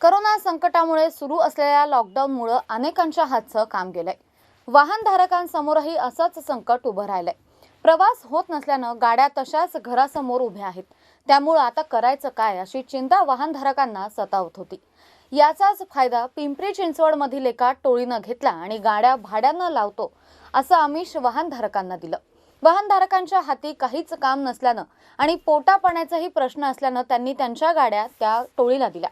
Corona संकटामुळे सुरू असलेल्या लॉकडाऊनमुळे अनेकांच्या हातचं काम गेलंय। वाहनधारकांसमोरही असंच संकट उभं राहिलंय। प्रवास होत नसल्यानं गाड्या तशाच घरासमोर उभ्या आहेत। त्यामुळे आता करायचं काय अशी चिंता वाहनधारकांना सतावत होती। याचाच फायदा पिंपरी चिंचवड मधील एका टोळीनं घेतला आणि गाड्या भाड्यानं लावतो असं आमिष वाहनधारकांना दिलं। वाहनधारकांच्या हाती काहीच काम नसल्यानं आणि पोटापाण्याचाही प्रश्न असल्यानं त्यांनी त्यांच्या गाड्या त्या टोळीला दिल्या।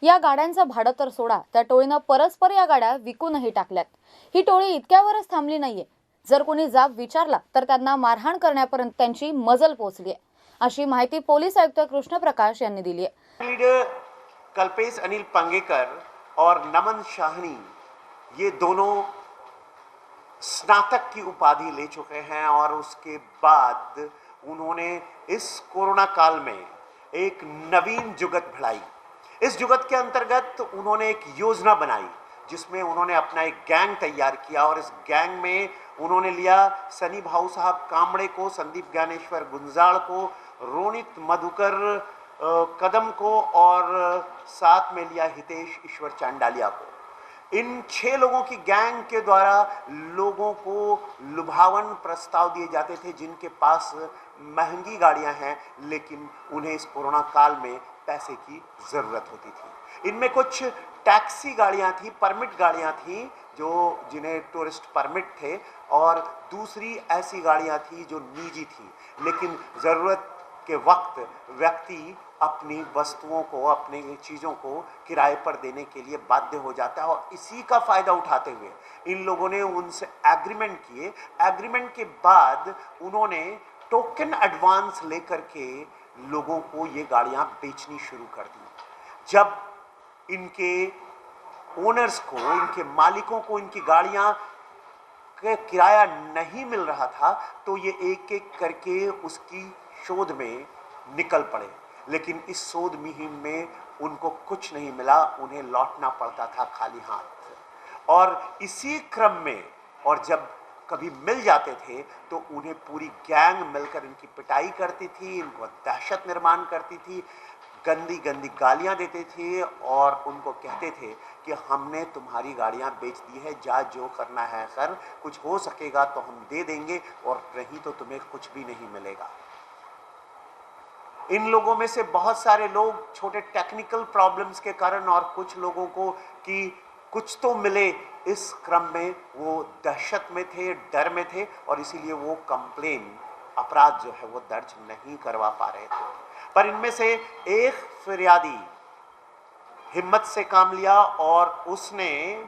या गाड्यांचं भाडं तर सोडा, त्या टोळीनं परस्पर या गाड्या विकूनही टाकल्यात। ही टोळी इतक्यावरच थांबली नाहीये, जर कोणी जाब विचारला तर त्यांना मारहाण करण्यापर्यंत त्यांची मजल पोहोचली आहे, अशी माहिती पोलीस आयुक्त कृष्ण प्रकाश यांनी दिली आहे। लीडर कल्पेश अनिल पांगेकर और नमन शाहनी ये दोनों स्नातक की उपाधि ले चुके हैं और उसके बाद उन्होंने इस कोरोना काल में एक नवीन जुगत भिड़ाई। इस जुगत के अंतर्गत उन्होंने एक योजना बनाई जिसमें उन्होंने अपना एक गैंग तैयार किया और इस गैंग में उन्होंने लिया सनी भाऊ साहब कामड़े को, संदीप ज्ञानेश्वर गुंजाल को, रोनित मधुकर कदम को और साथ में लिया हितेश ईश्वर चांडालिया को। इन 6 लोगों की गैंग के द्वारा लोगों को लुभावन प्रस्ताव दिए जाते थे जिनके पास महंगी गाड़ियां हैं लेकिन उन्हें इस कोरोना काल में पैसे की ज़रूरत होती थी। इनमें कुछ टैक्सी गाड़ियां थी, परमिट गाड़ियां थी जिन्हें टूरिस्ट परमिट थे, और दूसरी ऐसी गाड़ियां थी जो निजी थी। लेकिन ज़रूरत के वक्त व्यक्ति अपनी वस्तुओं को, अपनी चीज़ों को किराए पर देने के लिए बाध्य हो जाता है और इसी का फ़ायदा उठाते हुए इन लोगों ने उनसे एग्रीमेंट किए। एग्रीमेंट के बाद उन्होंने टोकन एडवांस लेकर के लोगों को ये गाड़ियां बेचनी शुरू कर दी। जब इनके ओनर्स को, इनके मालिकों को इनकी गाड़ियां का किराया नहीं मिल रहा था तो ये एक एक करके उसकी शोध में निकल पड़े। लेकिन इस शोध मुहिम में उनको कुछ नहीं मिला, उन्हें लौटना पड़ता था खाली हाथ। और इसी क्रम में और जब कभी मिल जाते थे तो उन्हें पूरी गैंग मिलकर इनकी पिटाई करती थी, इनको दहशत निर्माण करती थी, गंदी गंदी गालियां देते थे और उनको कहते थे कि हमने तुम्हारी गाड़ियां बेच दी है, जा जो करना है कर, कुछ हो सकेगा तो हम दे देंगे और नहीं तो तुम्हें कुछ भी नहीं मिलेगा। इन लोगों में से बहुत सारे लोग छोटे टेक्निकल प्रॉब्लम्स के कारण और कुछ लोगों को कि कुछ तो मिले, इस क्रम में वो दहशत में थे, डर में थे और इसीलिए वो कंप्लेन, अपराध जो है वो दर्ज नहीं करवा पा रहे थे। पर इनमें से एक फिरियादी हिम्मत से काम लिया और उसने,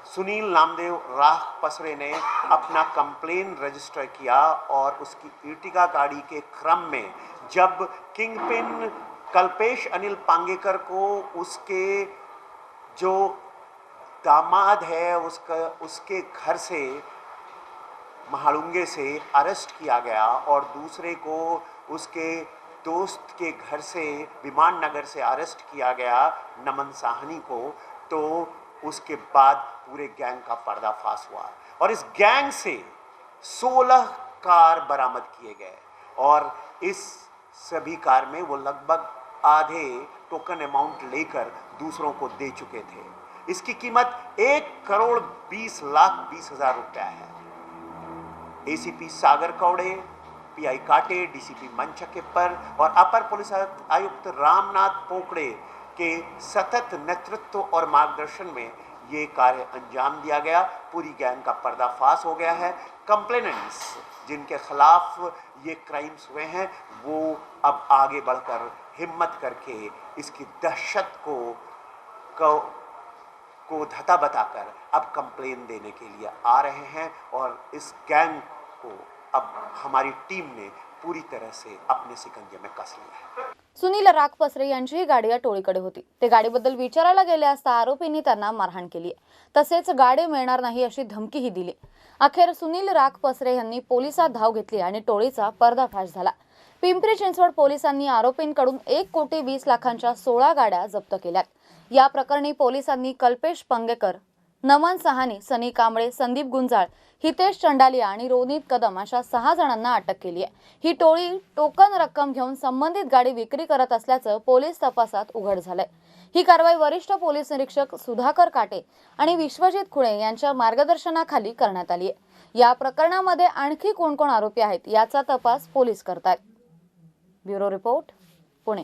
सुनील नामदेव राह पसरे ने अपना कंप्लेन रजिस्टर किया और उसकी इर्टिगा गाड़ी के क्रम में जब किंगपिन कल्पेश अनिल पांगेकर को उसके जो दामाद है उसके घर से, महालुंगे से अरेस्ट किया गया और दूसरे को उसके दोस्त के घर से, विमान नगर से अरेस्ट किया गया, नमन साहनी को, तो उसके बाद पूरे गैंग का पर्दाफाश हुआ और इस गैंग से 16 कार बरामद किए गए और इस सभी कार में वो लगभग आधे टोकन अमाउंट लेकर दूसरों को दे चुके थे। इसकी कीमत 1,20,20,000 रुपया है। एसीपी सागर कौड़े, पीआई काटे, डीसीपी मंचकेपर और अपर पुलिस आयुक्त रामनाथ पोकड़े के सतत नेतृत्व और मार्गदर्शन में ये कार्य अंजाम दिया गया। पूरी गैंग का पर्दाफाश हो गया है। कंप्लेनेंट्स जिनके खिलाफ ये क्राइम्स हुए हैं वो अब आगे बढ़कर हिम्मत करके इसकी दहशत को धता बताकर अब कंप्लेन देने के लिए आ रहे हैं और इस गैंग को अब हमारी टीम ने पूरी तरह से अपने शिकंजे में कस लिया है। सुनील राखपसरे यांची ही गाडी या टोळीकडे होती। ते गाडीबद्दल विचारायला गेले असता आरोपींनी त्यांना मारहाण केली, तसेच गाडी मिळणार नाही अशी धमकीही दिली। अखेर सुनील राखपसरे यांनी पोलिसात धाव घेतली आणि टोळीचा पर्दाफाश झाला। पिंपरी चिंचवड पोलिसांनी आरोपींकडून 1,20,00,000च्या 16 गाड्या जप्त केल्यात। या प्रकरणी पोलिसांनी कल्पेश पांगेकर, नमन सहानी, सनी कांबळे, संदीप गुंजाळ, हितेश चंडालिया आणि रोनित कदम अशा 6 जणांना अटक केली आहे. ही टोळी टोकन रक्कम घेऊन संबंधित गाडी विक्री करत असल्याचं पोलीस तपासात उघड झालंय. ही कारवाई वरिष्ठ पोलीस निरीक्षक सुधाकर काटे आणि विश्वजित खुळे यांच्या मार्गदर्शनाखाली करण्यात आली आहे. या प्रकरणामध्ये आणखी कोण कोण आरोपी आहेत याचा तपास पोलीस करतायत. Bureau report, Pune.